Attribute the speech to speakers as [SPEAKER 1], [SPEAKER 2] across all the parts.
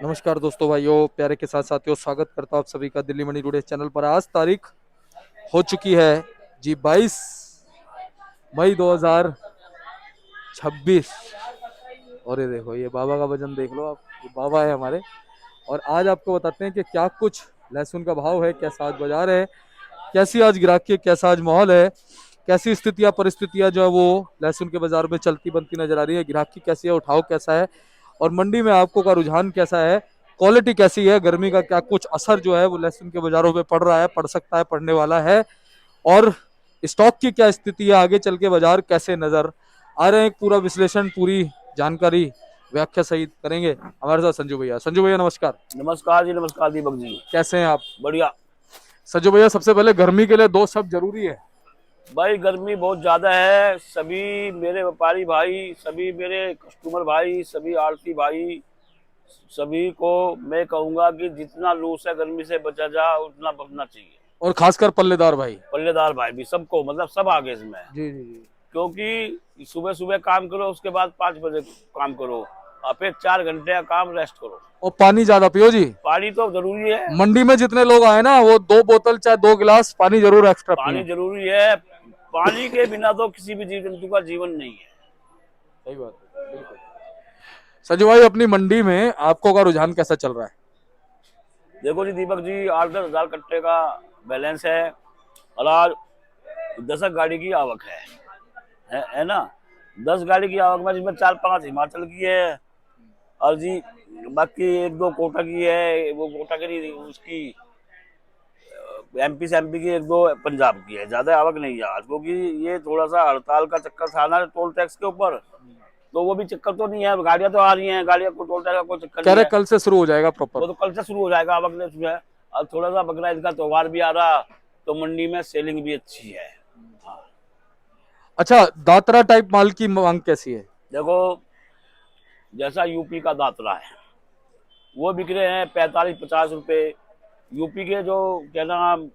[SPEAKER 1] नमस्कार दोस्तों, भाइयों, प्यारे के साथ साथियों, स्वागत करता हूं आप सभी का दिल्ली मनी टुडे चैनल पर। आज तारीख हो चुकी है जी 22 मई 2026। और ये देखो, ये बाबा का वजन देख लो आप, ये बाबा है हमारे। और आज आपको बताते हैं कि क्या कुछ लहसुन का भाव है, कैसा आज बाजार है, कैसी आज ग्राहकी, कैसा आज माहौल है, कैसी स्थितियां परिस्थितियां जो है वो लहसुन के बाजार में चलती बनती नजर आ रही है। ग्राहकी कैसी है, उठाव कैसा है, और मंडी में आपको का रुझान कैसा है, क्वालिटी कैसी है, गर्मी का क्या कुछ असर जो है वो लहसुन के बाजारों पे पड़ रहा है, पड़ सकता है, पड़ने वाला है, और स्टॉक की क्या स्थिति है, आगे चल के बाजार कैसे नजर आ रहे हैं। पूरा विश्लेषण, पूरी जानकारी, व्याख्या सहित करेंगे हमारे साथ संजू भैया। संजू भैया नमस्कार।
[SPEAKER 2] नमस्कार जी, नमस्कार दीपक जी।
[SPEAKER 1] कैसे हैं आप?
[SPEAKER 2] बढ़िया।
[SPEAKER 1] संजू भैया, सबसे पहले गर्मी के लिए दो शब्द जरूरी है।
[SPEAKER 2] भाई गर्मी बहुत ज्यादा है। सभी मेरे व्यापारी भाई, सभी मेरे कस्टमर भाई, सभी आड़ती भाई, सभी को मैं कहूंगा कि जितना लू से गर्मी से बचा जा उतना बचना चाहिए।
[SPEAKER 1] और खासकर पल्लेदार भाई।
[SPEAKER 2] पल्लेदार भाई भी, सबको, मतलब सब आगे इसमें।
[SPEAKER 1] जी जी जी।
[SPEAKER 2] क्योंकि सुबह सुबह काम करो, उसके बाद 5 बजे काम करो, और फिर 4 घंटे का काम रेस्ट करो।
[SPEAKER 1] और पानी ज्यादा पियो जी।
[SPEAKER 2] पानी तो जरूरी है।
[SPEAKER 1] मंडी में जितने लोग आए ना, वो 2 बोतल चाहे 2 गिलास पानी जरूर एक्स्ट्रा
[SPEAKER 2] पानी
[SPEAKER 1] पिए।
[SPEAKER 2] जरूरी है। पानी के बिना तो किसी भी जीव जंतु का जीवन नहीं है।
[SPEAKER 1] सही बात है, बिल्कुल। संजू भाई, अपनी मंडी में आपको का रुझान कैसा चल रहा है?
[SPEAKER 2] देखो जी दीपक जी, 8-10 हजार कट्टे का बैलेंस है, और आज 10 गाड़ी की आवक है ना। 10 गाड़ी की आवक में जिसमें 4-5 हिमाचल की है, और जी बाकी 1-2 कोटा की है। वो कोटा की नहीं, उसकी एमपी से एमपी की 1-2 पंजाब की है। ज्यादा आवक नहीं है आज, क्योंकि ये थोड़ा सा हड़ताल का चक्कर था ना टोल टैक्स के ऊपर। तो वो भी चक्कर तो नहीं है, गाड़ियां तो आ रही हैं, गाड़ियां को टोल टैक्स का कोई चक्कर
[SPEAKER 1] कह
[SPEAKER 2] नहीं
[SPEAKER 1] रहे
[SPEAKER 2] है।
[SPEAKER 1] कल से शुरू हो जाएगा प्रॉपर।
[SPEAKER 2] वो तो कल से शुरू हो जाएगा आवक ने जो है। और थोड़ा सा बकरा ईद का त्योहार भी आ रहा, तो मंडी में सेलिंग भी अच्छी है। हाँ।
[SPEAKER 1] अच्छा, दातरा टाइप माल की मांग कैसी है?
[SPEAKER 2] देखो, जैसा यूपी का दातरा है, वो बिक रहे हैं 45-50 रुपए। यूपी के जो क्या नाम,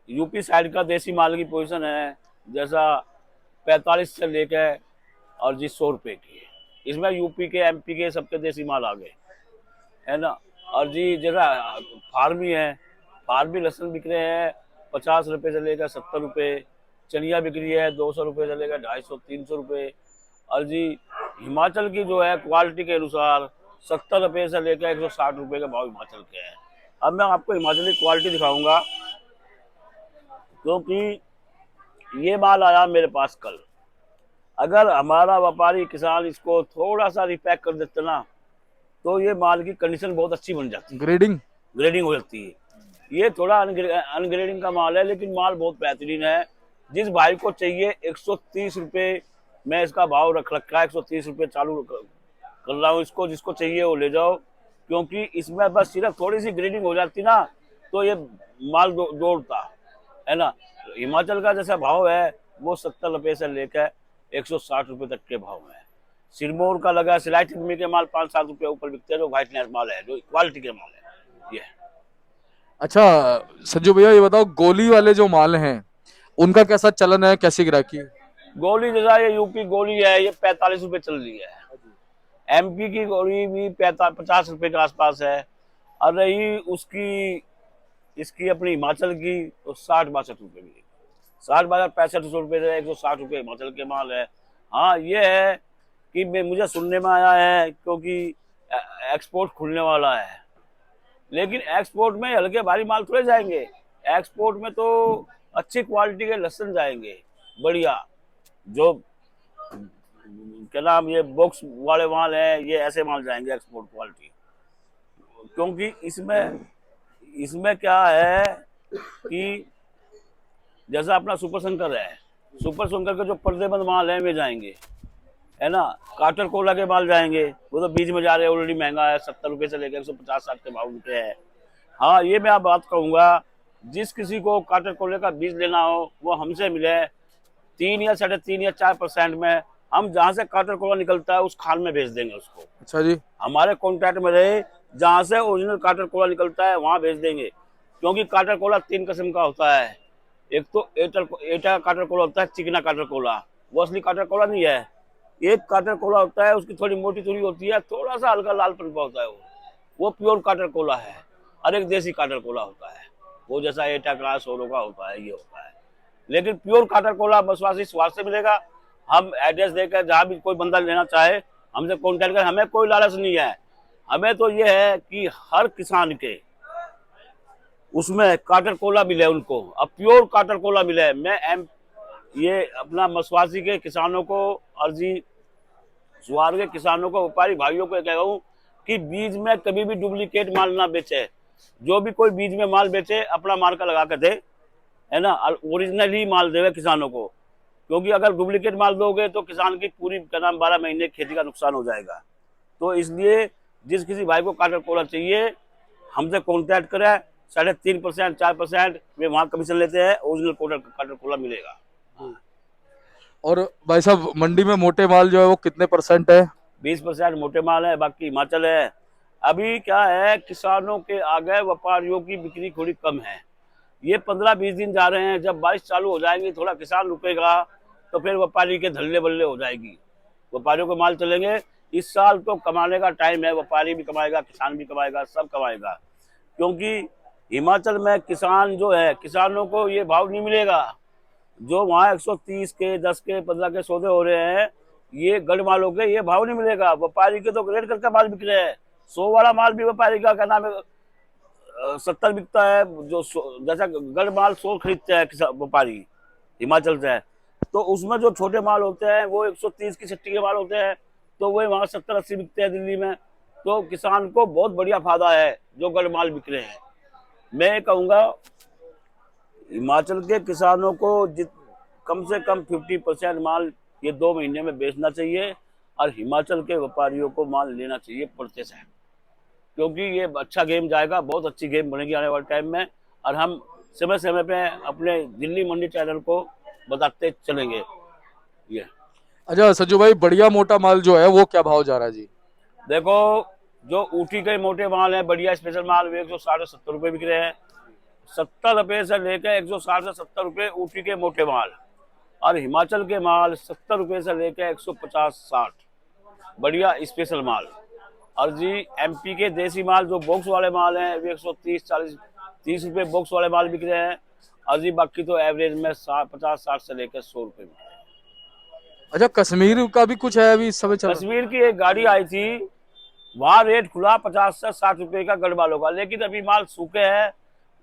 [SPEAKER 2] यूपी साइड का देसी माल की पोजीशन है, जैसा 45 से लेकर और जी 100 रुपए की है। इसमें यूपी के, एमपी के, सबके देसी माल आ गए, है ना। और जी जरा फार्मी है, फार्मी लहसुन बिक रहे हैं 50 रुपए से लेकर 70 रुपए। चनिया बिक रही है 200 रुपए से लेकर 250-300 रुपए। और जी हिमाचल की जो है क्वालिटी के अनुसार 70 रुपए से लेकर 160 रुपए के भाव हिमाचल के हैं। अब मैं आपको हिमाचली क्वालिटी दिखाऊंगा, क्योंकि ये माल आया मेरे पास कल। अगर हमारा व्यापारी किसान इसको थोड़ा सा रिपैक कर देते ना, तो ये माल की कंडीशन बहुत अच्छी बन जाती है,
[SPEAKER 1] ग्रेडिंग।
[SPEAKER 2] ग्रेडिंग हो जाती है। ये थोड़ा अनग्रेडिंग का माल है, लेकिन माल बहुत बेहतरीन है। जिस भाई को चाहिए 130 रुपए मैं इसका भाव रख रखा है, 130 रुपए चालू कर रहा हूँ इसको। जिसको चाहिए वो ले जाओ, क्योंकि इसमें बस सिर्फ थोड़ी सी ग्रेडिंग हो जाती ना, तो ये माल दौड़ता है ना। हिमाचल का जैसा भाव है वो 70 रुपए से लेकर 160 रुपए तक के भाव है। सिरमौर का लगा सिलाई टिप्पणी के माल 5-7 रुपए ऊपर बिकते हैं, जो व्हाइटनेस माल है, जो क्वालिटी के माल है ये।
[SPEAKER 1] अच्छा संजू भैया, ये बताओ, गोली वाले जो माल हैं उनका कैसा चलन है, कैसी ग्राहकी है?
[SPEAKER 2] गोली जैसा ये यूपी गोली है, ये 45 रुपए चल रही है। एमपी की गोली भी 50 रुपए के आसपास है। और रही उसकी, इसकी अपनी हिमाचल की, तो 60-62 रुपए मिलेगी। 60-62-65 रुपए से 160 रुपए हिमाचल के माल है। हाँ ये है कि मुझे सुनने में आया है, क्योंकि एक्सपोर्ट खुलने वाला है, लेकिन एक्सपोर्ट में हल्के भारी माल थोड़े जाएंगे। एक्सपोर्ट में तो अच्छी क्वालिटी के लहसुन जाएंगे, बढ़िया, जो क्या नाम, ये बॉक्स वाले माल हैं, ये ऐसे माल जाएंगे एक्सपोर्ट क्वालिटी। क्योंकि इसमें इसमें क्या है कि जैसा अपना सुपर शंकर है, सुपर शंकर के जो पर्देबंद माल है वे जाएंगे, है ना। काटर कोला के माल जाएंगे, वो तो बीच में जा रहे हैं, ऑलरेडी महंगा है, 70 रुपए से लेकर 150-60 के भाव उनके हैं। हाँ ये मैं आप बात कहूंगा, जिस किसी को काटर कोले का बीज लेना हो वो हमसे मिले। 3 या 3.5 या 4% में हम जहाँ से काटर कोला निकलता है उस खाल में भेज देंगे उसको।
[SPEAKER 1] अच्छा जी।
[SPEAKER 2] हमारे कॉन्टैक्ट में रहे, जहाँ से ओरिजिनल काटर कोला निकलता है वहां भेज देंगे। क्योंकि काटर कोला 3 किस्म का होता है। एक तो एटा काटर कोला होता है, चिकना काटर कोला, वो असली काटर कोला नहीं है। एक काटर कोला होता है, उसकी थोड़ी मोटी थोड़ी होती है, थोड़ा सा हल्का लाल पन होता है वो, वो प्योर काटर कोला है, और एक देसी काटर कोला होता है, वो जैसा एटा का सोरो का होता है, ये होता है। लेकिन प्योर काटर कोला मसवासी स्वाद से मिलेगा। हम एड्रेस देकर जहाँ भी कोई बंदा लेना चाहे हमसे कॉन्टेक्ट कर, हमें कोई लालच नहीं है। हमें तो ये है कि हर किसान के उसमें काटर कोला मिले उनको, अब प्योर काटर कोला मिले। ये अपना मसवासी के किसानों को, अर्जी ज्वार के किसानों को, व्यापारी भाइयों को कह रहा हूँ कि बीज में कभी भी डुप्लीकेट माल ना बेचे। जो भी कोई बीज में माल बेचे अपना माल का लगा कर दे, है ना, ओरिजिनल ही माल देवे किसानों को। क्योंकि अगर डुप्लीकेट माल दोगे तो किसान की पूरी क्या नाम 12 महीने खेती का नुकसान हो जाएगा। तो इसलिए जिस किसी भाई को काटर कोला चाहिए हमसे कॉन्टैक्ट करें। 3.5% 4% वे वहाँ कमीशन लेते हैं, ओरिजिनल काटर कोला मिलेगा।
[SPEAKER 1] और भाई साहब मंडी में मोटे माल जो है वो कितने % है?
[SPEAKER 2] 20% मोटे माल है, बाकी हिमाचल है। अभी क्या है, किसानों के आगे व्यापारियों की बिक्री थोड़ी कम है। ये 15-20 दिन जा रहे हैं, जब बारिश चालू हो जाएंगी, थोड़ा किसान रुकेगा तो फिर व्यापारी के धल्ले बल्ले हो जाएगी, व्यापारियों को माल चलेंगे। इस साल तो कमाने का टाइम है, व्यापारी भी कमाएगा, किसान भी कमाएगा, सब कमाएगा। क्योंकि हिमाचल में किसान जो है, किसानों को ये भाव नहीं मिलेगा जो वहाँ 130 के 10 के 15 के सौदे हो रहे हैं। ये गढ़ मालों के ये भाव नहीं मिलेगा। व्यापारी के तो ग्रेड करके माल बिक रहे हैं। 100 वाला माल भी व्यापारी का क्या नाम है 70 बिकता है। जो जैसा गढ़ माल 100 खरीदते हैं व्यापारी हिमाचल से, तो उसमें जो छोटे माल होते हैं वो 130 की छट्टी के माल होते हैं, तो वही वहाँ 70-80 बिकते हैं दिल्ली में। तो किसान को बहुत बढ़िया फायदा है जो गढ़ माल बिक रहे हैं। मैं कहूँगा हिमाचल के किसानों को कम से कम 50% माल ये 2 महीने में बेचना चाहिए, और हिमाचल के व्यापारियों को माल लेना चाहिए पड़ते से। क्योंकि ये अच्छा गेम जाएगा, बहुत अच्छी गेम बनेगी आने वाले टाइम में, और हम समय समय पे अपने दिल्ली मंडी चैनल को बताते चलेंगे। ये
[SPEAKER 1] अच्छा सज्जू भाई, बढ़िया मोटा माल जो है वो क्या भाव जा रहा है जी?
[SPEAKER 2] देखो, जो ऊटी के मोटे माल है, बढ़िया स्पेशल माल, वे 160 से 70 रुपये बिक रहे हैं। 70 रुपये से लेकर 160 से 70 रुपये ऊटी के मोटे माल, और हिमाचल के माल 70 रुपये से लेकर 150-60 बढ़िया स्पेशल माल। और जी एमपी के देसी माल जो बॉक्स वाले माल हैं वे 130-40-30 रुपये बॉक्स वाले माल बिक रहे हैं। और जी बाकी तो एवरेज में 50-60 से लेकर 100 रुपये बिक रहे हैं।
[SPEAKER 1] अच्छा कश्मीर का भी कुछ है अभी इस समय चल रहा?
[SPEAKER 2] कश्मीर की एक गाड़ी आई थी, वहाँ रेट खुला 50 से 60 रुपये का गढ़ वालों का, लेकिन अभी माल सूखे हैं।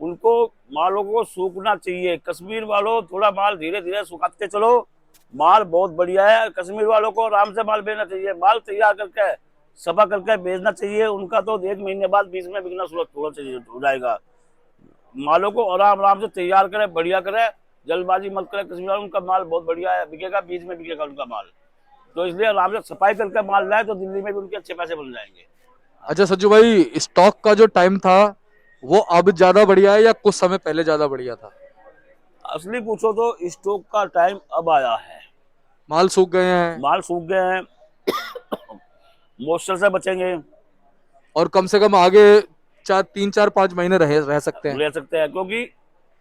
[SPEAKER 2] उनको मालों को सूखना चाहिए। कश्मीर वालों थोड़ा माल धीरे धीरे सुखाते चलो, माल बहुत बढ़िया है। कश्मीर वालों को आराम से माल बेचना चाहिए, माल तैयार करके सफा करके बेचना चाहिए। उनका तो 1 महीने बाद बीच में बिकना शुरू हो जाएगा। मालों को आराम आराम से तैयार करे, बढ़िया करे, जल्दबाजी मत करे। कश्मीर वालों उनका माल बहुत बढ़िया है, बिकेगा, बीच में बिकेगा उनका माल। तो इसलिए आराम से सफाई करके माल लाए तो दिल्ली में भी उनके अच्छे पैसे बन जाएंगे।
[SPEAKER 1] अच्छा सज्जू भाई, स्टॉक का जो टाइम था वो अब ज्यादा बढ़िया है या कुछ समय पहले ज्यादा बढ़िया था?
[SPEAKER 2] असली पूछो तो स्टॉक का टाइम अब आया है।
[SPEAKER 1] माल सूख गए हैं
[SPEAKER 2] माल सूख गए हैं, मॉइस्चर से बचेंगे,
[SPEAKER 1] और कम से कम आगे 3-4-5 महीने रह सकते हैं।
[SPEAKER 2] ले सकते हैं। क्योंकि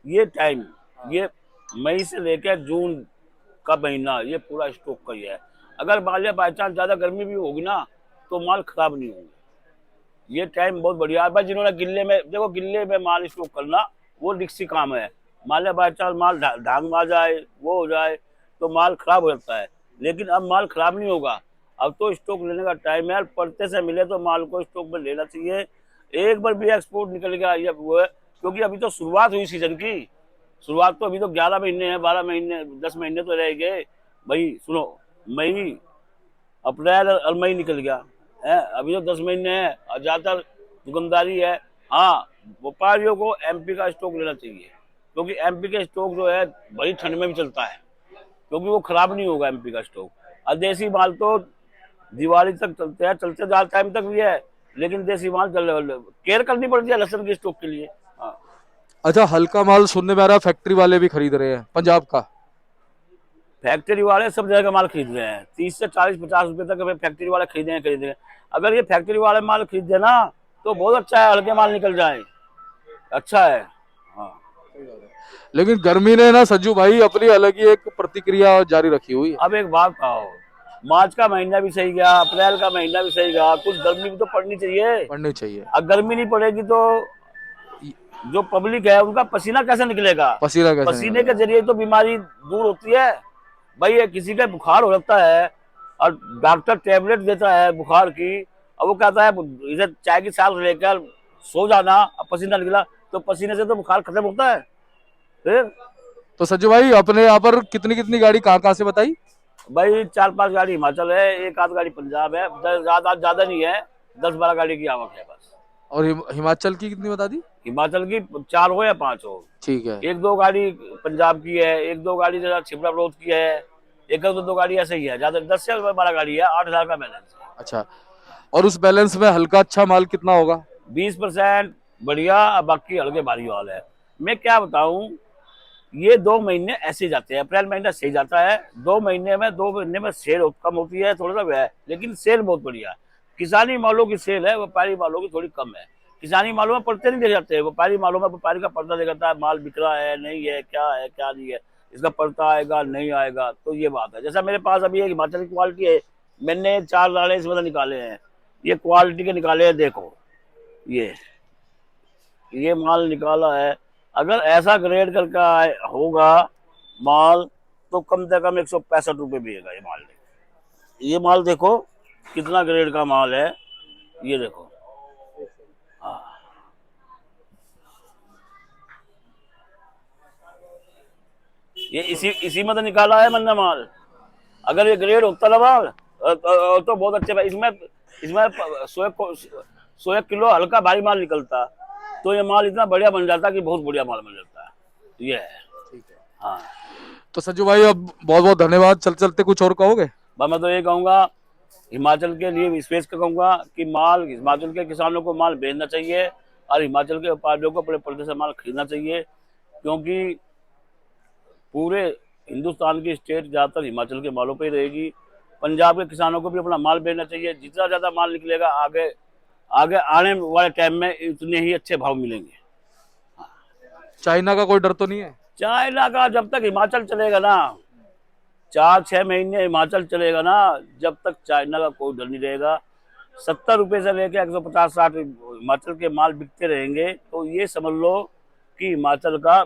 [SPEAKER 2] ये टाइम, ये मई से लेकर जून का महीना, ये पूरा स्टॉक का ही है। अगर मान लिया बाई चांस ज्यादा गर्मी भी होगी ना तो माल खराब नहीं होगा। ये टाइम बहुत बढ़िया है भाई। जिन्होंने गिल्ले में, देखो गिल्ले में माल स्टॉक करना वो रिस्की काम है। मान लिया बाई चांस माल ढांग में आ जाए, वो हो जाए, तो माल खराब हो जाता है। लेकिन अब माल खराब नहीं होगा, अब तो स्टॉक लेने का टाइम है। पड़ते से मिले तो माल को स्टॉक में लेना चाहिए। एक बार भी एक्सपोर्ट निकल गया ये वो है, क्योंकि अभी तो शुरुआत हुई सीजन की। शुरुआत तो अभी तो 11 महीने हैं, 12 महीने 10 महीने तो रह गए भाई। सुनो, मई अप्रैल और मई निकल गया है, अभी तो 10 महीने हैं और ज्यादातर दुकानदारी है। हाँ, व्यापारियों को एमपी का स्टॉक लेना चाहिए, क्योंकि एमपी का स्टॉक जो है बड़ी ठंड में भी चलता है, क्योंकि वो खराब नहीं होगा एमपी का स्टॉक। और देसी माल तो दिवाली तक चलते हैं, चलते ज्यादा टाइम तक भी है, लेकिन देसी माल केयर करनी पड़ती है लहसुन के स्टॉक के लिए। हाँ।
[SPEAKER 1] अच्छा हल्का माल सुनने में आ रहा है फैक्ट्री वाले भी खरीद रहे हैं पंजाब का?
[SPEAKER 2] फैक्ट्री वाले सब जगह का माल खरीद रहे हैं, 30 से 40-50 रुपए तक फैक्ट्री वाले खरीदेंगे। अगर ये फैक्ट्री वाले माल खरीदे ना तो बहुत अच्छा है, हल्के माल निकल जाए, अच्छा है। हाँ।
[SPEAKER 1] लेकिन गर्मी ने ना सज्जू भाई अपनी अलग ही एक प्रतिक्रिया जारी रखी हुई है।
[SPEAKER 2] अब एक बात कहो, मार्च का महीना भी सही गया, अप्रैल का महीना भी सही गया, कुछ गर्मी भी तो पड़नी चाहिए।
[SPEAKER 1] पढ़नी चाहिए।
[SPEAKER 2] अब गर्मी नहीं पड़ेगी तो
[SPEAKER 1] ये-
[SPEAKER 2] जो पब्लिक है उनका पसीना कैसे निकलेगा?
[SPEAKER 1] पसीना कैसे
[SPEAKER 2] पसीने के
[SPEAKER 1] निकलेगा?
[SPEAKER 2] जरिए तो बीमारी दूर होती है। भाई ये किसी का बुखार हो जाता है और डॉक्टर टेबलेट देता है बुखार की, और वो कहता है इधर चाय की छाल लेकर सो जाना, अब पसीना निकला तो पसीने से तो बुखार खत्म होता है। फिर
[SPEAKER 1] तो सज्जू भाई अपने यहाँ पर कितनी कितनी गाड़ी कहाँ कहाँ से बताई?
[SPEAKER 2] भाई 4-5 गाड़ी हिमाचल है, एक आध गाड़ी पंजाब है, ज्यादा ज्यादा नहीं है, 10-12 गाड़ी की आवक है बस।
[SPEAKER 1] और हिमाचल की कितनी बता दी?
[SPEAKER 2] हिमाचल की 4 हो या 5 हो।
[SPEAKER 1] ठीक है।
[SPEAKER 2] 1-2 गाड़ी पंजाब की है, 1-2 गाड़ी जरा छिबरा बलोच की है, एक दो गाड़ी ऐसे ही है, ज्यादा 10 से 12 गाड़ी है, 8,000 का बैलेंस है।
[SPEAKER 1] अच्छा, और उस बैलेंस में हल्का अच्छा माल कितना होगा?
[SPEAKER 2] 20% बढ़िया, बाकी हल्के भारी वाल है। मैं क्या बताऊं, ये 2 महीने ऐसे जाते हैं, अप्रैल महीना सही जाता है, 2 महीने में सेल कम होती है, थोड़ा सा वह है, लेकिन सेल बहुत बढ़िया है। किसानी मालों की सेल है, व्यापारी मालों की थोड़ी कम है। किसानी मालों में पड़ते नहीं दे जाते, व्यापारी मालों में व्यापारी का पर्दा दे जाता है, माल बिक रहा है नहीं है, क्या नहीं है, इसका पर्दा आएगा नहीं आएगा, तो ये बात है। जैसा मेरे पास अभी एक हिमाचल की क्वालिटी है, मैंने 4 दाने इसमें से निकाले हैं, ये क्वालिटी के निकाले हैं, देखो ये माल निकाला है। अगर ऐसा ग्रेड करके होगा माल तो कम से कम 165 रुपये बिकेगा ये माल देखो कितना ग्रेड का माल है, ये देखो। हाँ, ये इसी में तो निकाला है मैंने माल। अगर ये ग्रेड होता ना माल तो बहुत अच्छे, इसमें इसमें 100 किलो हल्का भारी माल निकलता, तो ये माल इतना बढ़िया बन जाता कि बहुत बढ़िया माल बन जाता है। ये है।
[SPEAKER 1] ठीक है।
[SPEAKER 2] हाँ,
[SPEAKER 1] तो सज्जू भाई अब बहुत बहुत धन्यवाद। चलते कुछ और कहोगे?
[SPEAKER 2] बस मैं तो ये कहूँगा, हिमाचल के लिए विशेष कहूँगा कि माल हिमाचल के किसानों को माल बेचना चाहिए और हिमाचल के व्यापारियों को अपने प्रदेश से माल खरीदना चाहिए, क्योंकि पूरे हिंदुस्तान की स्टेट ज़्यादातर हिमाचल के मालों पर ही रहेगी। पंजाब के किसानों को भी अपना माल बेचना चाहिए, जितना ज़्यादा माल निकलेगा आगे आगे आने वाले टाइम में इतने ही अच्छे भाव मिलेंगे।
[SPEAKER 1] चाइना का कोई डर तो नहीं है?
[SPEAKER 2] चाइना का जब तक हिमाचल चलेगा ना, 4-6 महीने हिमाचल चलेगा ना, जब तक चाइना का कोई डर नहीं रहेगा। 70 रुपये से लेकर 150-60 हिमाचल के माल बिकते रहेंगे, तो ये समझ लो कि हिमाचल का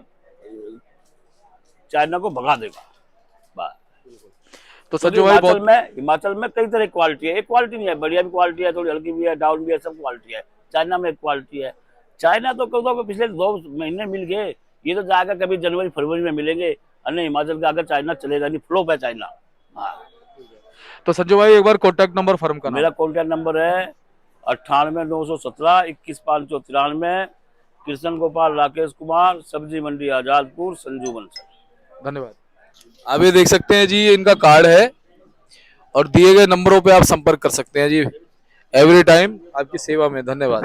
[SPEAKER 2] चाइना को भगा देगा।
[SPEAKER 1] तो सज्जू भाई
[SPEAKER 2] हिमाचल में कई तरह की क्वालिटी है, एक क्वालिटी नहीं है, बढ़िया भी क्वालिटी है, थोड़ी हल्की भी है, डाउन भी है, सब क्वालिटी है। चाइना में एक क्वालिटी है। चाइना तो कब पिछले 2 महीने मिल गए, ये तो जाकर कभी जनवरी फरवरी में मिलेंगे, अन्य हिमाचल का आगे चाइना चलेगा नहीं, फ्लॉप है चाइना। हाँ।
[SPEAKER 1] तो सज्जू भाई एक बार कॉन्टैक्ट नंबर फर्म का
[SPEAKER 2] मेरा कॉन्टैक्ट नंबर है 98-917-21-593, कृष्ण गोपाल राकेश कुमार, सब्जी मंडी आजादपुर, संजू बंसल।
[SPEAKER 1] धन्यवाद। अभी देख सकते हैं जी, इनका कार्ड है और दिए गए नंबरों पे आप संपर्क कर सकते हैं जी। एवरी टाइम आपकी सेवा में। धन्यवाद।